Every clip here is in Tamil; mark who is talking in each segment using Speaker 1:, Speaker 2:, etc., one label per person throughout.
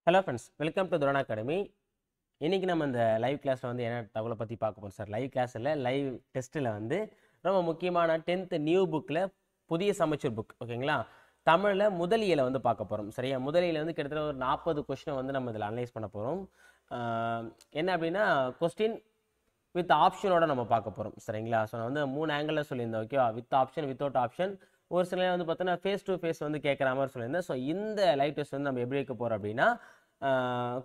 Speaker 1: Hello friends, welcome to Durana Academy. இன்றைக்கி நம்ம இந்த லைவ் கிளாஸில் வந்து என்ன தகவலை பற்றி பார்க்க போகிறோம் சார்? லைவ் கிளாஸ் இல்லை, லைவ் டெஸ்ட்டில் வந்து ரொம்ப முக்கியமான 10th நியூ புக்கில் புதிய சமச்சீர் புக், ஓகேங்களா? தமிழில் முதல் இயலை வந்து பார்க்க போகிறோம். சரியா? முதல் இயலை வந்து கிட்டத்தட்ட ஒரு 40 கொஸ்டினை வந்து நம்ம இதில் அனலைஸ் பண்ண போகிறோம். என்ன அப்படின்னா, கொஸ்டின் வித் ஆப்ஷனோட நம்ம பார்க்க போகிறோம். சரிங்களா? ஸோ நான் வந்து 3 ஆங்கிளில் சொல்லியிருந்தேன். ஓகேவா? வித் ஆப்ஷன், வித்தவுட் ஆப்ஷன், ஒரு சில வந்து பார்த்தோன்னா ஃபேஸ் டு ஃபேஸ் வந்து கேட்குற மாதிரி சொல்லியிருந்தேன். ஸோ இந்த லைவ் டெஸ்ட் வந்து நம்ம எப்படி வைக்க போகிறோம் அப்படின்னா,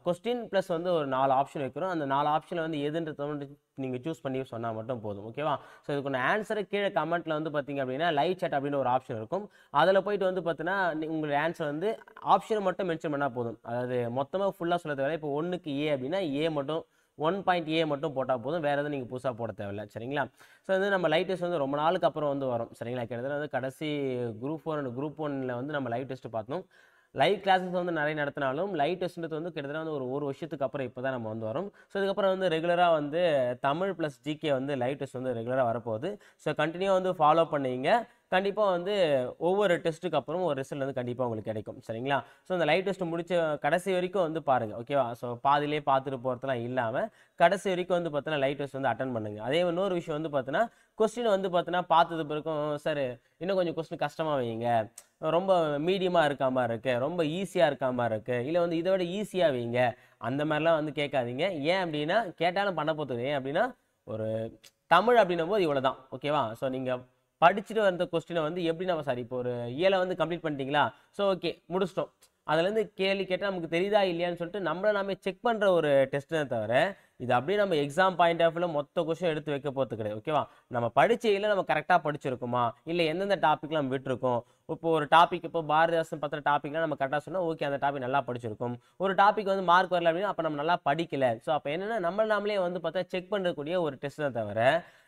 Speaker 1: கொஸ்டின் ப்ளஸ் வந்து ஒரு 4 ஆப்ஷன் வைக்கிறோம். அந்த 4 ஆப்ஷனில் வந்து எதுன்றத வந்து நீங்கள் சூஸ் பண்ணி சொன்னால் மட்டும் போதும். ஓகேவா? ஸோ இதுக்கு ஆன்சரை கீழே கமெண்ட்டில் வந்து பார்த்தீங்க அப்படின்னா லைவ் chat அப்படின்னு ஒரு ஆப்ஷன் இருக்கும். அதில் போயிட்டு வந்து பார்த்தீங்கன்னா உங்களுடைய ஆன்சர் வந்து ஆப்ஷனை மட்டும் மென்ஷன் பண்ணால் போதும். அதாவது மொத்தமாக ஃபுல்லாக சொல்ல தேவையில்லை. இப்போ 1க்கு ஏ அப்படின்னா ஏ மட்டும் 1.A மட்டும் போட்டால் போதும். வேறு எதுவும் நீங்கள் புதுசாக போட தேவையில்லை. சரிங்களா? ஸோ வந்து நம்ம லைவ் டெஸ்ட் வந்து ரொம்ப நாளுக்கு அப்புறம் வந்து வரும். சரிங்களா? கிட்டத்தட்ட வந்து கடைசி குரூப் 4 அண்ட் குரூப் 1ல் வந்து நம்ம லைவ் டெஸ்ட் பார்த்தோம். லைவ் கிளாஸஸ் வந்து நிறைய நடத்தினாலும் லைவ் டெஸ்ட்ன்றது வந்து கிட்டத்தட்ட வந்து ஒரு வருஷத்துக்கு அப்புறம் இப்போ தான் நம்ம வந்து வரும். ஸோ இதுக்கப்புறம் வந்து ரெகுலராக வந்து தமிழ் ப்ளஸ் ஜிகே வந்து லைவ் டெஸ்ட் வந்து ரெகுலராக வரப்போகுது. ஸோ கண்டினியூவாக வந்து ஃபாலோ பண்ணிங்க. கண்டிப்பாக வந்து ஒவ்வொரு டெஸ்ட்டுக்கு அப்புறம் ஒரு ரிசல்ட் வந்து கண்டிப்பாக உங்களுக்கு கிடைக்கும். சரிங்களா? ஸோ இந்த லைவ் டெஸ்ட் முடிச்ச கடைசி வரைக்கும் வந்து பாருங்கள். ஓகேவா? ஸோ பாதிலே பார்த்துட்டு போகிறதுலாம் இல்லாமல் கடைசி வரைக்கும் வந்து பார்த்தீங்கன்னா லைவ் டெஸ்ட் வந்து அட்டன் பண்ணுங்க. அதே இன்னொரு விஷயம் வந்து பார்த்தீங்கன்னா, கொஸ்டின் வந்து பார்த்தீங்கன்னா பார்த்தது பிறக்கும் சார் இன்னும் கொஞ்சம் கொஸ்டின் கஷ்டமாக வைங்க, ரொம்ப மீடியமாக இருக்க மாதிரி இருக்கு, ரொம்ப ஈஸியாக இருக்க மாதிரி இருக்கு, இல்லை வந்து இதை விட ஈஸியாக வைங்க, அந்த மாதிரிலாம் வந்து கேட்காதீங்க. ஏன் அப்படின்னா கேட்டாலும் பண்ண போகிறது. ஏன் அப்படின்னா ஒரு தமிழ் அப்படின்னும் போது இவ்வளோ தான். ஓகேவா? ஸோ நீங்கள் படிச்சுட்டு வந்த கொஸ்டினை வந்து எப்படி நம்ம சார் இப்போ ஒரு ஏழை வந்து கம்ப்ளீட் பண்ணிட்டீங்களா, ஸோ ஓகே முடிச்சிட்டோம், அதுலேருந்து கேள்வி கேட்டால் நமக்கு தெரியுதா இல்லையான்னு சொல்லிட்டு நம்மளை நாம செக் பண்ணுற ஒரு டெஸ்ட் தான் தவிர இது அப்படியே நம்ம எக்ஸாம் பாயிண்ட் ஆஃப் வியூவில் மொத்த கொஸ்டின் எடுத்து வைக்க போகிறது கிடையாது. ஓகேவா? நம்ம படிச்சையில் நம்ம கரெக்டாக படிச்சிருக்குமா, இல்லை எந்தெந்த டாப்பிக்லாம் நம்ம விட்டுருக்கோம். இப்போ ஒரு டாபிக் இப்போ பாரதிதாசன் பத்திர டாப்பிக்லாம் நம்ம கரெக்டாக சொன்னால் ஓகே அந்த டாபிக் நல்லா படிச்சிருக்கும். ஒரு டாபிக் வந்து மார்க் வரல அப்படின்னா அப்போ நம்ம நல்லா படிக்கல. ஸோ அப்போ என்னென்னா நம்ம நாமளே வந்து பார்த்தா செக் பண்ணக்கூடிய ஒரு டெஸ்ட் தான் தவிர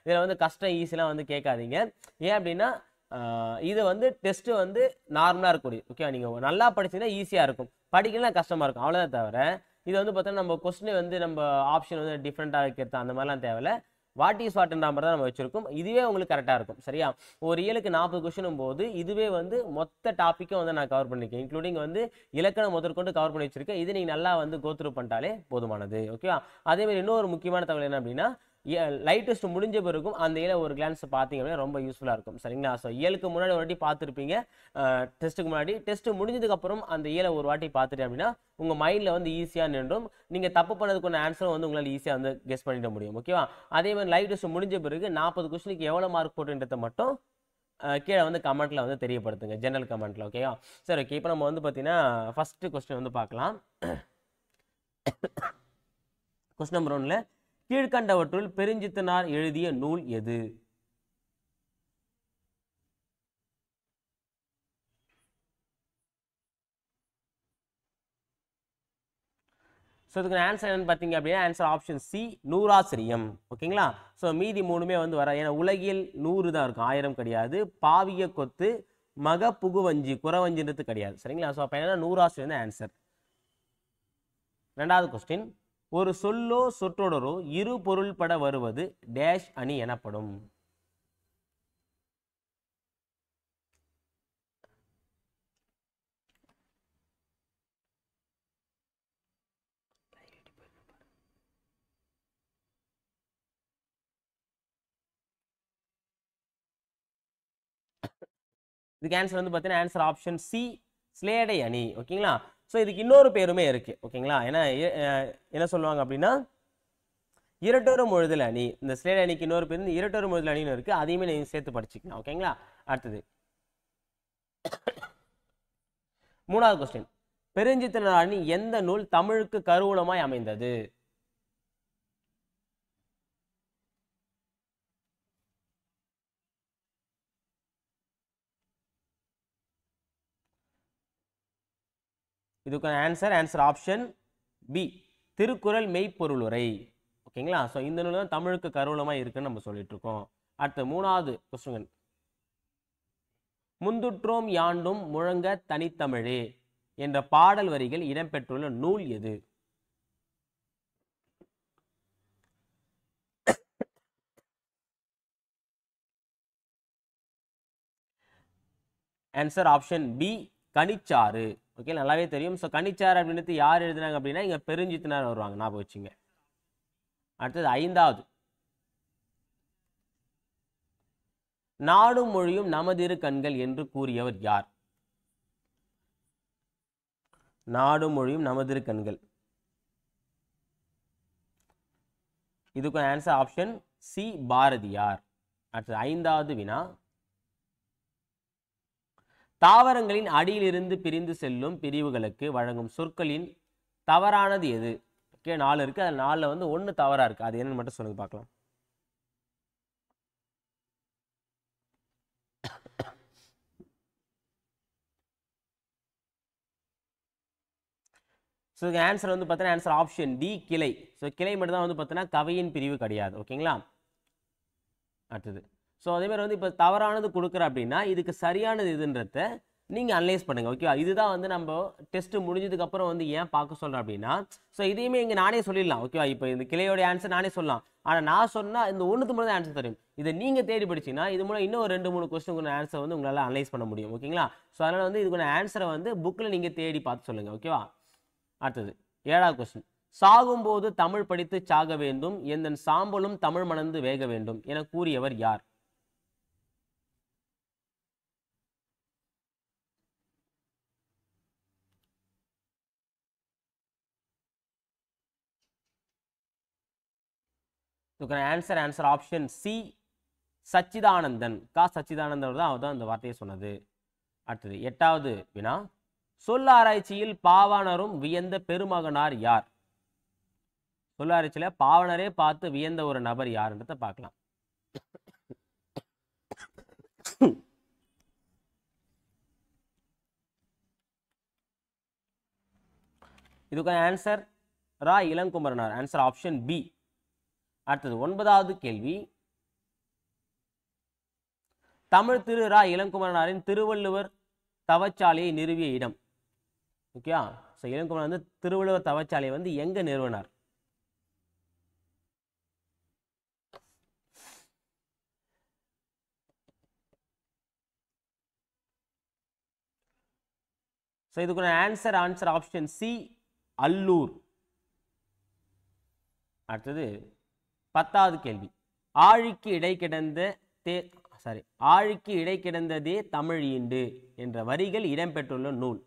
Speaker 1: இதில் வந்து கஷ்டம் ஈஸிலாம் வந்து கேட்காதீங்க. ஏன் அப்படின்னா இது வந்து டெஸ்ட் வந்து நார்மலாக இருக்கக்கூடிய, ஓகே நீங்கள் நல்லா படிச்சீங்கன்னா ஈஸியாக இருக்கும், படிக்கலாம் கஷ்டமாக இருக்கும், அவ்வளோதான் தவிர இது வந்து பார்த்தோன்னா நம்ம கொஸ்டினை வந்து நம்ம ஆப்ஷன் வந்து டிஃப்ரெண்ட்டாக வைக்கிறது அந்த மாதிரிலாம் தேவையில்ல. வாட் இஸ் வாட்ன்ற மாதிரி தான் நம்ம வச்சிருக்கோம். இதுவே உங்களுக்கு கரெக்டாக இருக்கும். சரியா? ஒரு இயலுக்கு 40 கொஸ்டினும் போது இதுவே வந்து மொத்த டாப்பிக்கும் வந்து நான் கவர் பண்ணியிருக்கேன். இன்க்ளூடிங் வந்து இலக்கணம் முதற்கொண்டு கவர் பண்ணி வச்சிருக்கேன். இது நீங்கள் நல்லா வந்து கோத்ரூ பண்ணிட்டாலே போதுமானது. ஓகேவா? அதேமாதிரி இன்னொரு முக்கியமான தகவல் என்ன அப்படின்னா, லைவ் டெஸ்ட் முடிஞ்ச பிறகும் அந்த இயலை ஒரு கிளான்ஸ் பார்த்தீங்க அப்படின்னா ரொம்ப யூஸ்ஃபுல்லாக இருக்கும். சரிங்களா? ஸோ இயலுக்கு முன்னாடி ஒரு வாட்டி பார்த்துருப்பீங்க, டெஸ்ட்டுக்கு முன்னாடி. டெஸ்ட் முடிஞ்சதுக்கப்புறம் அந்த இயலை ஒரு வாட்டி பார்த்துட்டு அப்படின்னா உங்கள் மைண்டில் வந்து ஈஸியாக நின்றும். நீங்கள் தப்பு பண்ணதுக்கான ஆன்சரும் வந்து உங்களால் ஈஸியாக வந்து கெஸ் பண்ணிட முடியும். ஓகேவா? அதே மாதிரி லைவ் டெஸ்ட் முடிஞ்ச பிறகு 40 கொஸ்டினுக்கு எவ்வளோ மார்க் போட்டுன்றதை மட்டும் கீழே வந்து கமெண்ட்டில் வந்து தெரியப்படுத்துங்க, ஜெனரல் கமெண்ட்டில். ஓகேவா? சரி, ஓகே. இப்போ நம்ம வந்து பார்த்தீங்கன்னா ஃபஸ்ட்டு கொஸ்டின் வந்து பார்க்கலாம். கொஸ்டின் நம்பர் 1ல் கீழ்கண்டவற்றுள் பெருஞ்சித்தனார் எழுதிய நூல் எது? ஸோ இதுக்கு ஆன்சர் என்னன்னு பார்த்தீங்க அப்படின்னா ஆன்சர் ஆப்ஷன் சி, நூறாசிரியம். ஓகேங்களா? ஸோ மீதி 3மே வந்து வர, ஏன்னா உலகில் 100 தான் இருக்கும், 1000 கிடையாது. பாவிய கொத்து, மக புகுவஞ்சி, குறவஞ்சின்றது கிடையாது. சரிங்களா? ஸோ அப்போ என்னன்னா நூறாசிரியம் தான் ஆன்சர். 2வது கொஸ்டின், ஒரு சொல்லோ சொற்றொடரோ இரு பொருள்பட வருவது டேஷ் அணி எனப்படும். இதுக்கு ஆன்சர் வந்து பார்த்தீங்கன்னா ஆன்சர் ஆப்ஷன் சி, ஸ்லேடை அணி. ஓகேங்களா? ஸோ இதுக்கு இன்னொரு பேருமே இருக்கு. ஓகேங்களா? ஏன்னா என்ன சொல்லுவாங்க அப்படின்னா இரட்டொரு மொழிதல் அணி. இந்த ஸ்லேடை அணிக்கு இன்னொரு பேர் இரட்டொரு மொழிதல் அணின்னு இருக்கு. அதையுமே நீங்கள் சேர்த்து படிச்சுக்கலாம். ஓகேங்களா? அடுத்தது 3வது கொஸ்டின், பெருஞ்சித்திரனார் அணி எந்த நூல் தமிழுக்கு கருவூலமாய் அமைந்தது? இதுக்கு ஆன்சர் ஆப்ஷன் பி, திருக்குறள் மெய்ப்பொருளுரை. ஓகேங்களா? ஸோ இந்த நூல் தான் தமிழுக்கு கருவூலமாக இருக்குன்னு நம்ம சொல்லிட்டு இருக்கோம். அடுத்த 3வது கொஸ்டின், முந்துற்றோம் யாண்டும் முழங்க தனித்தமிழே என்ற பாடல் வரிகள் இடம்பெற்றுள்ள நூல் எது? ஆன்சர் ஆப்ஷன் பி, கனிச்சாறு. ஓகே, நல்லாவே தெரியும். ஸோ கனிச்சார் அப்படின்றது யார் எழுதுனாங்க அப்படின்னா இங்கே பெருஞ்சித்தினார் வருவாங்க, ஞாபகம் வச்சுங்க. அடுத்தது 5வது, நாடும் மொழியும் நமதிரு கண்கள் என்று கூறியவர் யார்? நாடும் மொழியும் நமதிரு கண்கள், இதுக்கு ஆன்சர் ஆப்ஷன் சி, பாரதியார். அடுத்தது 5வது வினா, தாவரங்களின் அடியிலிருந்து பிரிந்து செல்லும் பிரிவுகளுக்கு வழங்கும் சொற்களின் தவறானது எது? ஓகே, 4 இருக்கு, அதில் 4ல் வந்து 1 தவறா இருக்கு, அது என்னன்னு மட்டும் சொல்லுங்க பார்க்கலாம். ஸோ இதுக்கு ஆன்சர் வந்து பார்த்தீங்கன்னா ஆன்சர் ஆப்ஷன் டி, கிளை. ஸோ கிளை மட்டும் தான் வந்து பார்த்தீங்கன்னா கவையின் பிரிவு கிடையாது. ஓகேங்களா? அடுத்தது, ஸோ அதேமாதிரி வந்து இப்போ தவறானது கொடுக்குற அப்படின்னா இதுக்கு சரியானது எதுன்றத நீங்கள் அனலைஸ் பண்ணுங்கள். ஓகேவா? இதுதான் வந்து நம்ம டெஸ்ட்டு முடிஞ்சதுக்கப்புறம் வந்து ஏன் பார்க்க சொல்கிறேன் அப்படின்னா, ஸோ இதையுமே இங்கே நானே சொல்லிடலாம். ஓகேவா? இப்போ இந்த கிளையோட ஆன்சர் நானே சொல்லலாம். ஆனால் நான் சொன்னால் இந்த ஒன்றுத்து மட்டும் தான் ஆன்சர் தெரியும். இதை நீங்கள் தேடி படிச்சிங்கன்னா இது மூலம் இன்னும் ஒரு 2-3 கொஸ்டினுக்கு ஆன்சர் வந்து உங்களால் அனலைஸ் பண்ண முடியும். ஓகேங்களா? ஸோ அதனால் வந்து இதுக்கான ஆன்சரை வந்து புக்கில் நீங்கள் தேடி பார்த்து சொல்லுங்கள். ஓகேவா? அடுத்தது 7வது கொஸ்டின், சாகும்போது தமிழ் படித்து சாக வேண்டும், எந்தன் சாம்பலும் தமிழ் மணந்து வேக வேண்டும் என கூறியவர் யார்? Answer option C, Sachidanandan. Sachidanandan தான் அவர் அந்த வார்த்தையை சொன்னது. அடுத்தது 8வது வினா, சொல்லாராய்ச்சியில் பாவாணரும் வியந்த பெருமகனார் யார்? சொல்லாராய்ச்சியில பாவனரே பார்த்து வியந்த ஒரு நபர் யாருன்றத பார்க்கலாம். இதுக்கான answer Ra Ilankumaranar. Answer option B. அடுத்தது 9வது கேள்வி, தமிழ் திரு ரா இளங்குமரனாரின் திருவள்ளுவர் தவச்சாலையை நிறுவிய இடம். ஓகே, ஸோ இளங்குமரன் வந்து திருவள்ளுவர் தவச்சாலையை வந்து எங்க நிறுவனார்? ஸோ இதுக்கான ஆன்சர் ஆப்ஷன் சி, அல்லூர். அடுத்தது 10வது கேள்வி, ஆழிக்கு இடை கிடந்ததே தமிழ் ஈண்டு என்ற வரிகள் இடம்பெற்றுள்ள நூல்.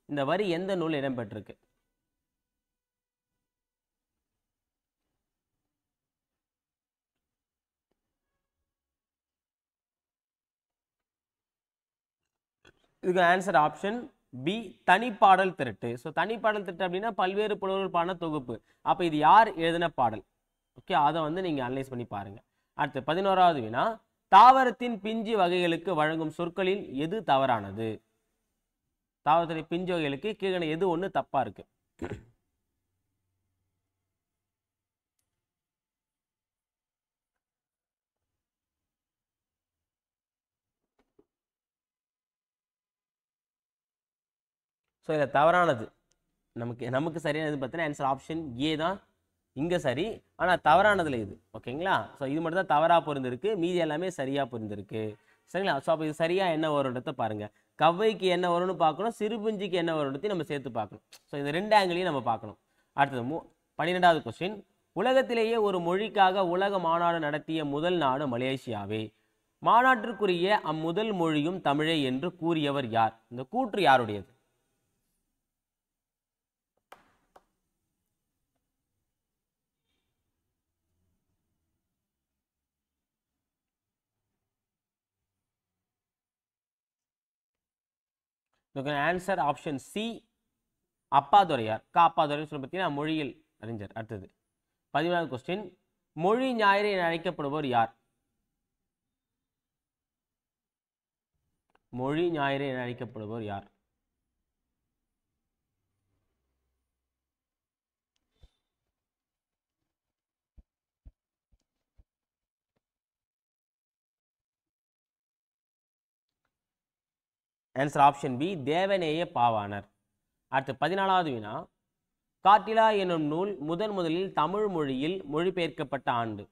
Speaker 1: இந்த வரி எந்த நூல் இடம்பெற்றிருக்கு? இதுக்கு ஆன்சர் ஆப்ஷன் பி, தனிப்பாடல் திரட்டு. ஸோ தனிப்பாடல் திரட்டு அப்படின்னா பல்வேறு புலவர்கள் பாடின தொகுப்பு. அப்போ இது யார் எழுதின பாடல்? ஓகே, அதை வந்து நீங்கள் அனலைஸ் பண்ணி பாருங்க. அடுத்து 11வது வினா, தாவரத்தின் பிஞ்சு வகைகளுக்கு வழங்கும் சொற்களில் எது தவறானது? தாவரத்தின் பிஞ்சு வகைகளுக்கு கீழே எது ஒன்று தப்பா இருக்கு? ஸோ இதில் தவறானது நமக்கு சரியானது பார்த்தீங்கன்னா ஆன்சர் ஆப்ஷன் ஏ தான் இங்கே சரி. ஆனால் தவறானதில் இது. ஓகேங்களா? ஸோ இது மட்டும் தான் தவறாக பொருந்திருக்கு, மீதி எல்லாமே சரியாக பொருந்திருக்கு. சரிங்களா? ஸோ அப்போ இது சரியாக என்ன வரும்ன்றத பாருங்கள். கவ்வைக்கு என்ன வரும்னு பார்க்கணும், சிறுபுஞ்சிக்கு என்ன வரும்ன்றதையும் நம்ம சேர்த்து பார்க்கணும். ஸோ இந்த 2 ஆங்கிளையும் நம்ம பார்க்கணும். அடுத்தது 12வது கொஸ்டின், உலகத்திலேயே ஒரு மொழிக்காக உலக மாநாடு நடத்திய முதல் நாடு மலேசியாவே. மாநாட்டிற்குரிய அம்முதல் மொழியும் தமிழே என்று கூறியவர் யார்? இந்த கூற்று யாருடையது? Answer option C, Appadurayar. Appadurayar சொல்லி பார்த்தீங்கன்னா மொழியில் அறிஞர். அடுத்தது 13வது கொஸ்டின், மொழி ஞாயிறு என அழைக்கப்படுவோர் யார்? மொழி ஞாயிறு என அழைக்கப்படுவோர் யார்? Answer option B, Devaneya Pavanar. அடுத்து 14வது வினா, காட்டிலா எனும் நூல் முதலில் தமிழ் மொழியில் மொழிபெயர்க்கப்பட்ட ஆண்டு.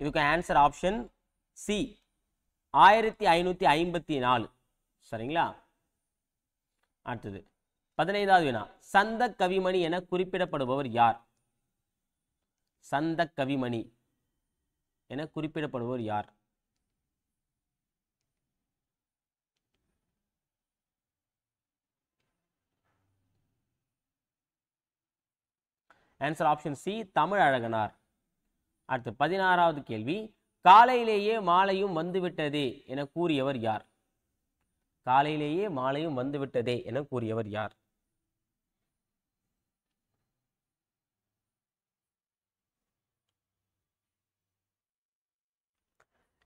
Speaker 1: இதுக்கு ஆன்சர் ஆப்ஷன் சி 1554. சரிங்களா? அடுத்தது 15வது வினா. சந்த கவிமணி என குறிப்பிடப்படுபவர் யார்? சந்த கவிமணி என குறிப்பிடப்படுபவர் யார்? Answer option C Tamil Azhaganar. அடுத்து 16வது கேள்வி. காலையிலேயே மாலையும் வந்துவிட்டதே என கூறியவர் யார்? காலையிலேயே மாலையும் வந்துவிட்டதே என கூறியவர் யார்?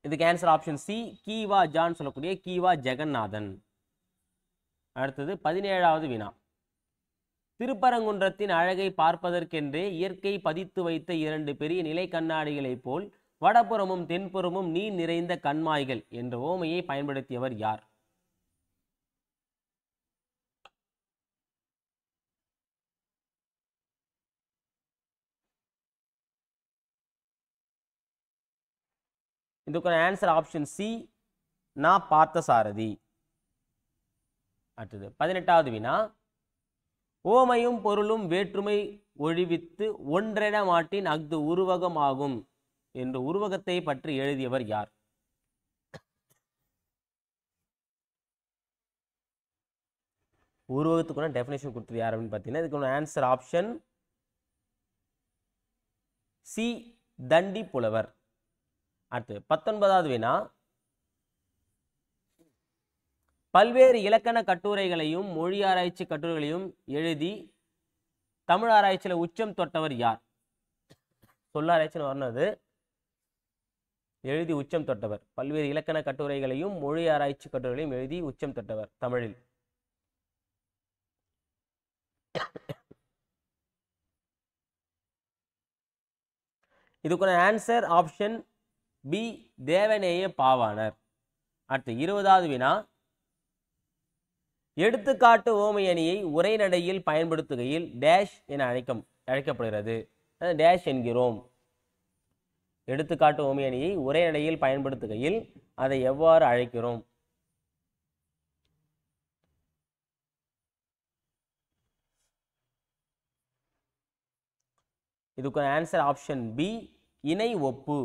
Speaker 1: இதுக்கு answer option C Kiva John சொல்லக்கூடிய கீவா ஜெகநாதன். அடுத்தது 17வது வினா. திருப்பரங்குன்றத்தின் அழகை பார்ப்பதற்கென்றே இயற்கை பதித்து வைத்த 2 பெரிய நிலை கண்ணாடிகளைப் போல் வடபுறமும் தென்புறமும் நீர் நிறைந்த கண்மாய்கள் என்ற ஓமையை பயன்படுத்தியவர் யார்? இதுக்கு ஆன்சர் ஆப்ஷன் சி நான் பார்த்தசாரதி. அடுத்தது 18வது வினா. ஓமையும் பொருளும் வேற்றுமை ஒழிவித்து ஒன்றென மாட்டின் அஃது உருவகம் ஆகும் என்ற உருவகத்தை பற்றி எழுதியவர் யார்? உருவகத்துக்குள்ள டெஃபினேஷன் கொடுத்தது யார் அப்படின்னு பார்த்தீங்கன்னா இதுக்கு ஆன்சர் ஆப்ஷன் சி தண்டி புலவர். அடுத்து 19வது வினா. பல்வேறு இலக்கண கட்டுரைகளையும் மொழி ஆராய்ச்சி கட்டுரைகளையும் எழுதி தமிழ் ஆராய்ச்சியில் உச்சம் தொட்டவர் யார்? சொல்லாராய்ச்சின்னு வரணுது. எழுதி உச்சம் தொட்டவர். பல்வேறு இலக்கண கட்டுரைகளையும் மொழி ஆராய்ச்சி கட்டுரைகளையும் எழுதி உச்சம் தொட்டவர் தமிழில். இதுக்கான answer option B Devaneya Pavanar. அடுத்து 20வது வினா. எடுத்துக்காட்டு ஓமை அணியை உரைநடையில் பயன்படுத்துகையில் டேஷ் என அழைக்கப்படுகிறது. டேஷ் என்கிறோம். எடுத்துக்காட்டு ஓமை அணியை உரைநடையில் பயன்படுத்துகையில் அதை எவ்வாறு அழைக்கிறோம்? இதுக்கு ஆன்சர் ஆப்ஷன் பி இணை ஒப்பு.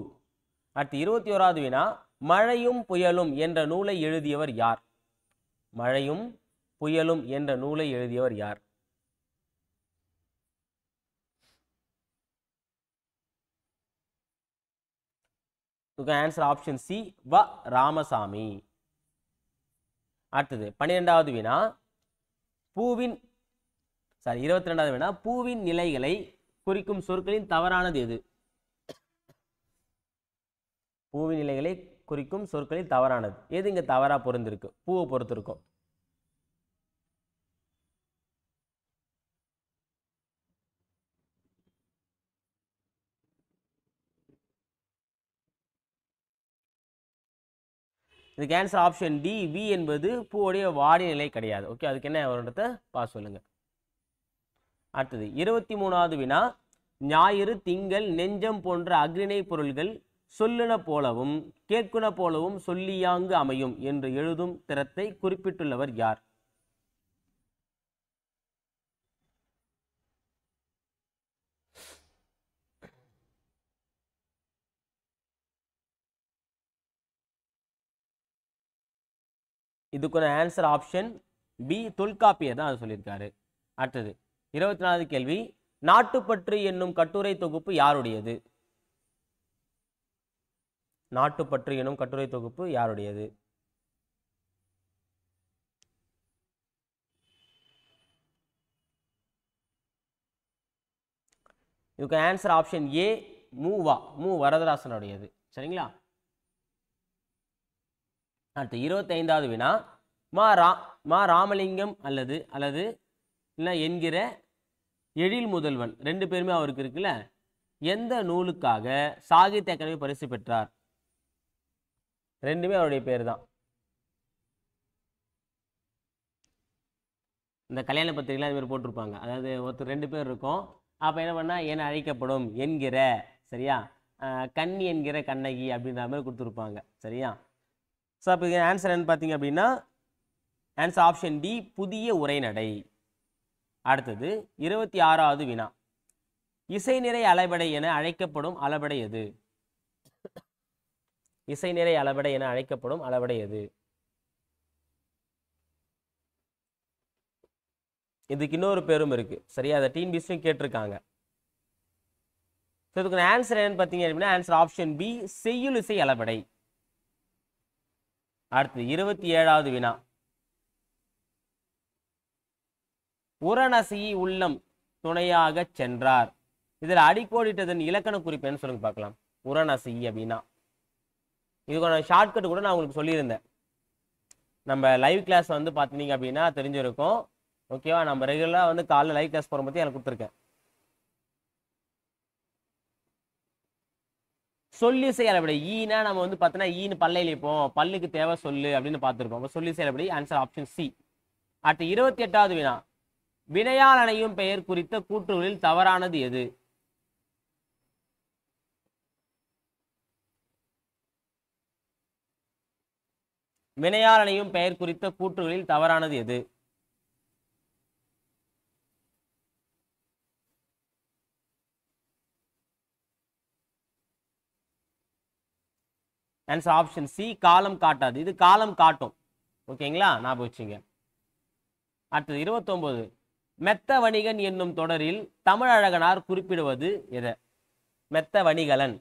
Speaker 1: அடுத்து 21வது வினா. மழையும் புயலும் என்ற நூலை எழுதியவர் யார்? மழையும் புயலும் என்ற நூலை எழுதியவர் யார்? இதுக்கு ஆன்சர் ஆப்ஷன் சி வ ராமசாமி. அடுத்தது 12வது வினா. 22வது வினா. பூவின் நிலைகளை குறிக்கும் சொற்களின் தவறானது எது? பூவின் நிலைகளை குறிக்கும் சொற்களில் தவறானது எது இங்க தவறா பொருந்திருக்கு? பூவை பொறுத்து இருக்கும். இதுக்கு ஆன்சர் ஆப்ஷன் டி வி என்பது பூவுடைய வாடி நிலை கிடையாது. ஓகே, அதுக்கு என்ன வருன்றத பாஸ் சொல்லுங்க. அடுத்தது 23வது வினா. ஞாயிறு திங்கள் நெஞ்சம் போன்ற அக்னிணை பொருள்கள் சொல்லுன போலவும் கேட்குன போலவும் சொல்லியாங்கு அமையும் என்று எழுதும் திறத்தை குறிப்பிட்டுள்ளவர் யார்? இதுக்கு ஆன்சர் ஆப்ஷன் பி தொல்காப்பியர் தான் அது சொல்லியிருக்காரு. அடுத்தது 24வது கேள்வி. நாட்டுப்பற்று என்னும் கட்டுரை தொகுப்பு யாருடையது? நாட்டுப்பற்று என்னும் கட்டுரை தொகுப்பு யாருடையது? இதுக்கு ஆன்சர் ஆப்ஷன் ஏ மு வரதராசனுடையது. சரிங்களா? அடுத்து 25வது வினா. மா ராமலிங்கம் அல்லது என்கிற எழில் முதல்வன் 2 பேருமே அவருக்கு இருக்குல்ல, எந்த நூலுக்காக சாகித்ய அகாடமி பரிசு பெற்றார்? 2மே அவருடைய பேர் தான். இந்த கல்யாண பத்திரிகைலாம் இது மாதிரி போட்டிருப்பாங்க. அதாவது ஒருத்தர் 2 பேர் இருக்கும். அப்போ என்ன பண்ணா என அழைக்கப்படும் என்கிற, சரியா, கன்னி என்கிற கண்ணகி அப்படின்ற மாதிரி கொடுத்துருப்பாங்க. சரியா? ஸோ அப்போ இது ஆன்சர் என்னன்னு பார்த்தீங்க அப்படின்னா ஆன்சர் ஆப்ஷன் டி, புதிய உரைநடை. அடுத்தது 26வது வினா. இசை நிறை அளபடை என அழைக்கப்படும் அளபடை எது? இசை நிறை அளபடை என அழைக்கப்படும் அளபடை எது? இதுக்கு இன்னொரு பேரும் இருக்கு. சரியா? அதை டிஎன்பிஎஸ்சியும் கேட்டிருக்காங்க. ஸோ இதுக்கு ஆன்சர் என்னன்னு பார்த்தீங்க அப்படின்னா ஆன்சர் ஆப்ஷன் பி, செய்யுள் இசை அளபடை. அடுத்து 27வது வினா. உரநசி உள்ளம் துணையாக சென்றார். இதில் அடிக்கோடிட்டதன் இலக்கண குறிப்புன்னு சொல்லுங்க பார்க்கலாம். உரநசி அப்படின்னா இதுக்கான ஷார்ட்கட் கூட நான் உங்களுக்கு சொல்லியிருந்தேன். நம்ம லைவ் கிளாஸ் வந்து பார்த்தீங்க அப்படின்னா தெரிஞ்சிருக்கும். ஓகேவா? நம்ம ரெகுலராக வந்து காலைல லைவ் கிளாஸ் போகிற பற்றி எனக்கு கொடுத்துருக்கேன். சொல்லிசை அளபடை ஈனா நம்ம வந்து பார்த்தோன்னா ஈன்னு பல்லையில் இருப்போம், பல்லுக்கு தேவை சொல்லு அப்படின்னு பார்த்துருப்போம். அப்போ சொல்லிசை அளபடை ஆன்சர் ஆப்ஷன் சி. அடுத்து 28வது வினா. வினையால் அணையும் பெயர் குறித்த கூற்றுகளில் தவறானது எது? வினையால் அணையும் பெயர் குறித்த கூற்றுகளில் தவறானது எது? ஆன்சர் ஆப்ஷன் சி, காலம் காட்டாது. இது காலம் காட்டும். ஓகேங்களா? ஞாபகம் வச்சுங்க. அடுத்தது 29. மெத்த வணிகன் என்னும் தொடரில் தமிழழகனார் குறிப்பிடுவது எதை? மெத்த வணிகலன்.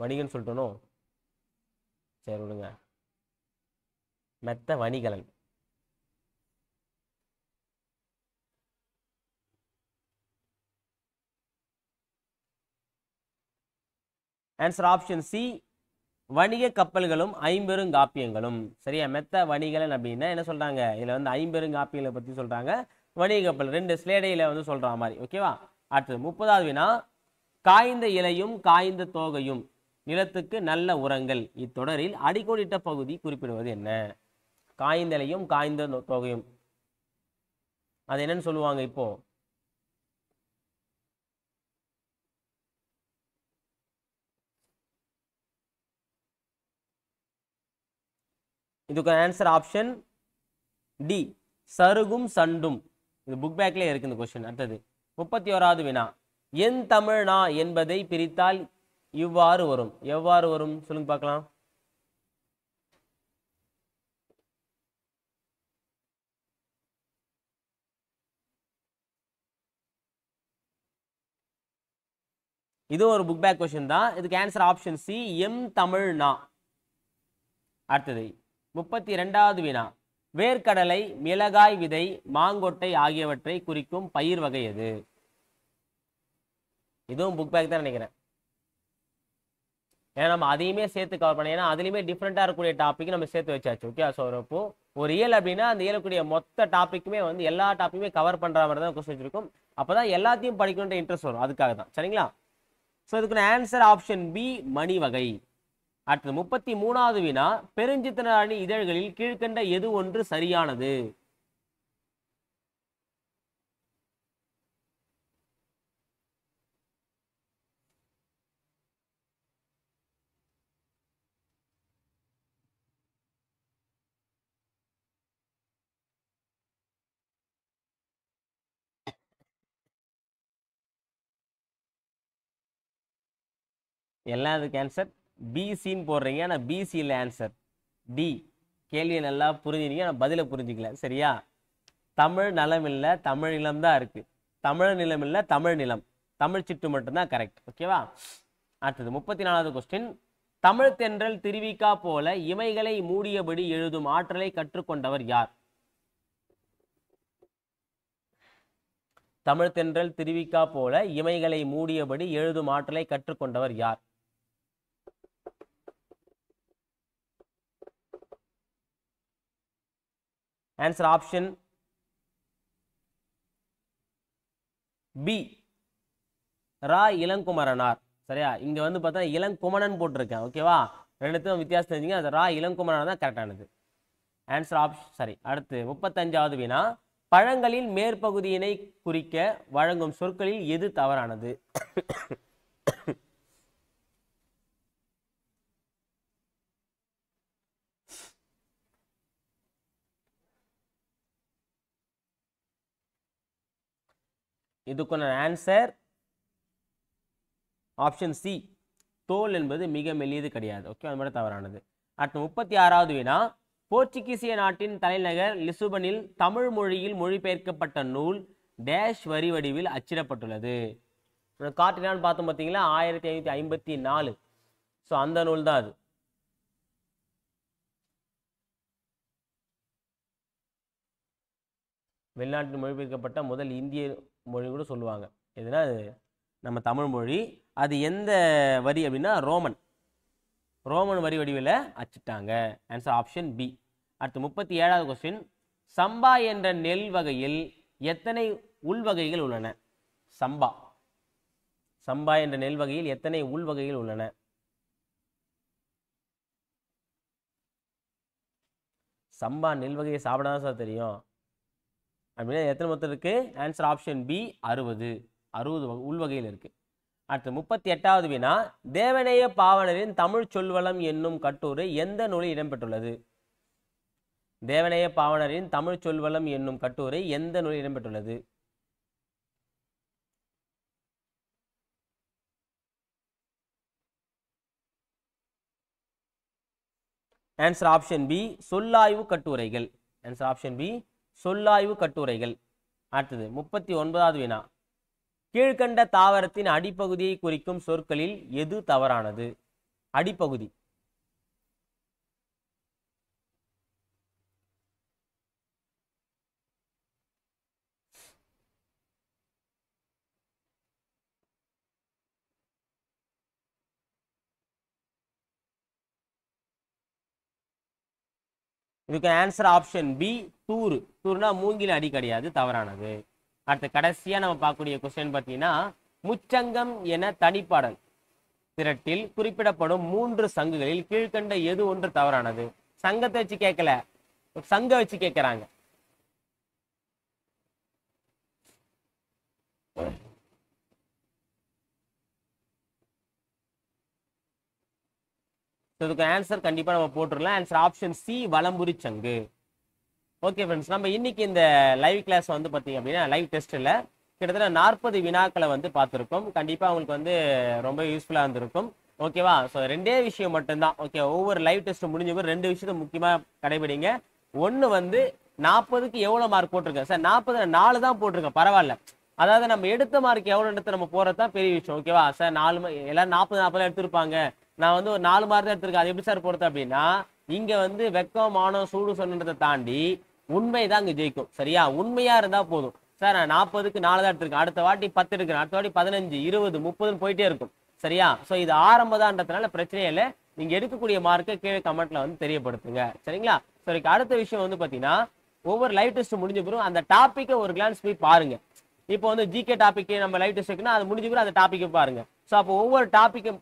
Speaker 1: வணிகன் சொல்லிட்டோனோ? சரி விடுங்க. மெத்த வணிகலன். ஆன்சர் ஆப்ஷன் சி, வணிக கப்பல்களும் ஐம்பெருங்காப்பியங்களும். சரியா? மெத்த வணிகலன் அப்படின்னா என்ன சொல்றாங்க? இதுல வந்து ஐம்பெருங்காப்பியங்களை பத்தி சொல்றாங்க. வணிக கப்பல் 2 ஸ்லேடையில வந்து சொல்ற மாதிரி. ஓகேவா? அடுத்தது 30வது வினா. காய்ந்த இலையும் காய்ந்த தோகையும் நிலத்துக்கு நல்ல உரங்கள். இத்தொடரில் அடிக்கோடிட்ட பகுதி குறிப்பிடுவது என்ன? காய்ந்த இலையும் காய்ந்த தோகையும் அது என்னன்னு சொல்லுவாங்க இப்போ? இதுக்கு ஆன்சர் ஆப்ஷன் டி, சருகும் சண்டும். இது புக் பேக்ல இருக்கு இந்த கொஸ்டின். அடுத்தது 31வது வினா. என் தமிழ்னா என்பதை பிரித்தால் இவ்வாறு வரும். எவ்வாறு வரும் சொல்லுங்க பார்க்கலாம். இது ஒரு புக் பேக் கொஸ்டின் தான். இதுக்கு ஆன்சர் ஆப்ஷன் சி, எம் தமிழ்னா. அடுத்தது 32வது வினா. வேர்க்கடலை, மிளகாய் விதை, மாங்கொட்டை ஆகியவற்றை குறிக்கும் பயிர் வகை எது? இதுவும் புக் பேக் தான் நினைக்கிறேன். ஏன்னா நம்ம அதையுமே சேர்த்து கவர் பண்ண, ஏன்னா அதுலயுமே டிஃப்ரெண்டா இருக்கக்கூடிய டாபிக் நம்ம சேர்த்து வச்சாச்சு. ஓகே? ஸோ இப்போ ஒரு இயல் அப்படின்னா அந்த இயலக்கூடிய மொத்த டாபிக்குமே வந்து எல்லா டாப்பிக்குமே கவர் பண்ற மாதிரி தான் கொஸ்டின் வச்சிருக்கும். அப்பதான் எல்லாத்தையும் படிக்கணுன்ற இன்ட்ரெஸ்ட் வரும். அதுக்காக தான். சரிங்களா? ஸோ இதுக்கு ஆன்சர் ஆப்ஷன் பி, மணி வகை. அடுத்தது 33வது வினா. பெருஞ்சித்திர இதழ்களில் கீழ்கண்ட எது ஒன்று சரியானது? எல்லாம் அதுக்கு ஆன்சர் பிசின்னு போடுறீங்க. ஆனால் பிசி இல்லை, ஆன்சர் டி. கேள்வியை நல்லா புரிஞ்சுனீங்க, நான் பதிலை புரிஞ்சுக்கல. சரியா? தமிழ் நலம் இல்லை, தமிழ் நிலம் தான் இருக்கு. தமிழ் நிலம் இல்லை, தமிழ் நிலம். தமிழ் சிட்டு மட்டும்தான் கரெக்ட். ஓகேவா? அடுத்தது 34வது கொஸ்டின். தமிழ் தென்றல் திருவிக்கா போல இமைகளை மூடியபடி எழுதும் ஆற்றலை கற்றுக்கொண்டவர் யார்? தமிழ் தென்றல் திருவிக்கா போல இமைகளை மூடியபடி எழுதும் ஆற்றலை கற்றுக்கொண்டவர் யார்? ஆன்சர் ஆப்ஷன் பி, ரா இளங்குமரனார். சரியா? இங்க வந்து பார்த்தா இளங்குமணன் போட்டிருக்கேன். ஓகேவா? ரெண்டுத்துக்கும் வித்தியாசம் தெரிஞ்சுங்க. அது ரா இளங்குமரனார் தான் கரெக்டானது. ஆன்சர் ஆப்ஷன் சரி. அடுத்து 35வது வினா. பழங்களின் மேற்பகுதியினை குறிக்க வழங்கும் சொற்களில் எது தவறானது? இதுக்கான ஆன்சர் ஆப்ஷன் சி, தோல் என்பது மிக மெல்லியது கிடையாது. ஓகே, அது மட்டும் தவறானது. அடுத்து 36வது வினா, போர்ச்சுகீசிய நாட்டின் தலைநகர் லிசுபனில் தமிழ் மொழியில் மொழிபெயர்க்கப்பட்ட நூல் டேஷ் வரி வடிவில் அச்சிடப்பட்டுள்ளது. காட்டினான்னு பார்த்தோம் பார்த்தீங்களா, 1554. ஸோ அந்த நூல் தான் அது. வெளிநாட்டில் மொழிபெயர்க்கப்பட்ட முதல் இந்திய மொழி கூட சொல்லுவாங்க. எதுனா அது நம்ம தமிழ் மொழி. அது எந்த வரி அப்படின்னா ரோமன் வரி வடிவில் அச்சிட்டாங்க. Answer option B. அடுத்து 37வது கொஸ்டின், சம்பா என்ற நெல் வகையில் எத்தனை உள்வகைகள் உள்ளன? சம்பா என்ற நெல் வகையில் எத்தனை உள்வகைகள் உள்ளன? சம்பா நெல் வகையை சாப்பிடாதான் சார் தெரியும். அப்படின்னா எத்தனை மொத்தம் இருக்கு? ஆன்சர் ஆப்ஷன் பி, 60 உள்வகையில் இருக்கு. அடுத்து 38வது வினா, தேவநேய பாவலரின் தமிழ் சொல்வளம் என்னும் கட்டுரை எந்த நூலில் இடம்பெற்றுள்ளது? தேவநேய பாவலரின் தமிழ் சொல்வளம் என்னும் கட்டுரை எந்த நூலில் இடம்பெற்றுள்ளது? ஆன்சர் ஆப்ஷன் பி, சொல்லாய்வு கட்டுரைகள். ஆன்சர் ஆப்ஷன் பி, சொல்லாய்வு கட்டுரைகள். அடுத்தது 39வது வினா, கீழ்கண்ட தாவரத்தின் அடிப்பகுதியை குறிக்கும் சொற்களில் எது தவறானது? அடிப்பகுதி. இதுக்கு ஆன்சர் ஆப்ஷன் பி, தூர்னா மூங்கில் அடி கிடையாது, தவறானது. அடுத்து கடைசியா நம்ம பார்க்கக்கூடிய கொஸ்டின் பார்த்தீங்கன்னா, முச்சங்கம் என தனிப்பாடல் திரட்டில் குறிப்பிடப்படும் 3 சங்குகளில் கீழ்கண்ட எது ஒன்று தவறானது? சங்கத்தை வச்சு கேட்கல, சங்க வச்சு கேட்கிறாங்க. இதுக்கு ஆன்சர் கண்டிப்பா நம்ம போட்டுடலாம். ஆன்சர் ஆப்ஷன் சி, வலம்புரி சங்கு. ஓகே ஃப்ரெண்ட்ஸ், நம்ம இன்னைக்கு இந்த லைவ் கிளாஸ் வந்து பார்த்தீங்க அப்படின்னா லைவ் டெஸ்ட்டில் கிட்டத்தட்ட 40 வினாக்களை வந்து பார்த்துருக்கோம். கண்டிப்பாக உங்களுக்கு வந்து ரொம்ப யூஸ்ஃபுல்லாக இருந்திருக்கும். ஓகேவா? ஸோ 2 விஷயம் மட்டும்தான். ஓகே, ஒவ்வொரு லைவ் டெஸ்ட் முடிஞ்ச பிறகு 2 விஷயத்தை முக்கியமாக கடைபிடிங்க. ஒன்று வந்து 40க்கு எவ்வளோ மார்க் போட்டிருக்கேன் சார்? 40 4 தான் போட்டிருக்கேன், பரவாயில்ல. அதாவது நம்ம எடுத்த மார்க் எவ்வளோன்றது நம்ம போகிறது தான் பெரிய விஷயம். ஓகேவா சார்? 4 எல்லாரும் 40 எடுத்திருப்பாங்க, நான் வந்து ஒரு 4 மார்க் தான் எடுத்திருக்கேன், அது எப்படி சார் போறது அப்படின்னா, இங்க வந்து வெக்கம் மானம் சூடு சொன்னதை தாண்டி உண்மைதான் அங்க ஜெயிக்கும். சரியா? உண்மையா இருந்தா போதும். சார் நான் 40க்கு 4 தான் எடுத்திருக்கேன், அடுத்த வாட்டி 10 எடுக்கிறேன், அடுத்த வாட்டி 15 20 30 போயிட்டே இருக்கும். சரியா? ஸோ இது ஆரம்பதான்றதுனால பிரச்சனையே இல்லை. நீங்க எடுக்கக்கூடிய மார்க்கை கீழே கமெண்ட்ல வந்து தெரியப்படுத்துங்க. சரிங்களா? சரி, அடுத்த விஷயம் வந்து பாத்தீங்கன்னா, ஒவ்வொரு லைவ் டெஸ்ட் முடிஞ்ச பிறகு அந்த டாப்பிக்கை ஒரு கிளான்ஸ் போய் பாருங்க. இப்போ வந்து ஜிகே டாபிக் நம்ம லைவ் டெஸ்ட் வைக்கணும், அது முடிஞ்ச பிறகு அந்த டாப்பிக்கை பாருங்க. ஸோ அப்போ ஒவ்வொரு டாப்பிக்கும்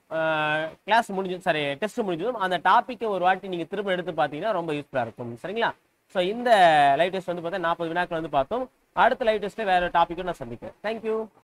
Speaker 1: கிளாஸ் முடிஞ்சு சரி டெஸ்ட் முடிஞ்சதும் அந்த டாப்பிக்கை ஒரு வாட்டி நீங்கள் திரும்ப எடுத்து பார்த்தீங்கன்னா ரொம்ப யூஸ்ஃபுல்லாக இருக்கும். சரிங்களா? ஸோ இந்த லைவ் டெஸ்ட் வந்து பார்த்தா 40 வினாக்கள் வந்து பார்த்தோம். அடுத்த லைவ் டெஸ்ட்டில் வேறு டாப்பிக்கும் நான் சந்திக்கிறேன். தேங்க்யூ.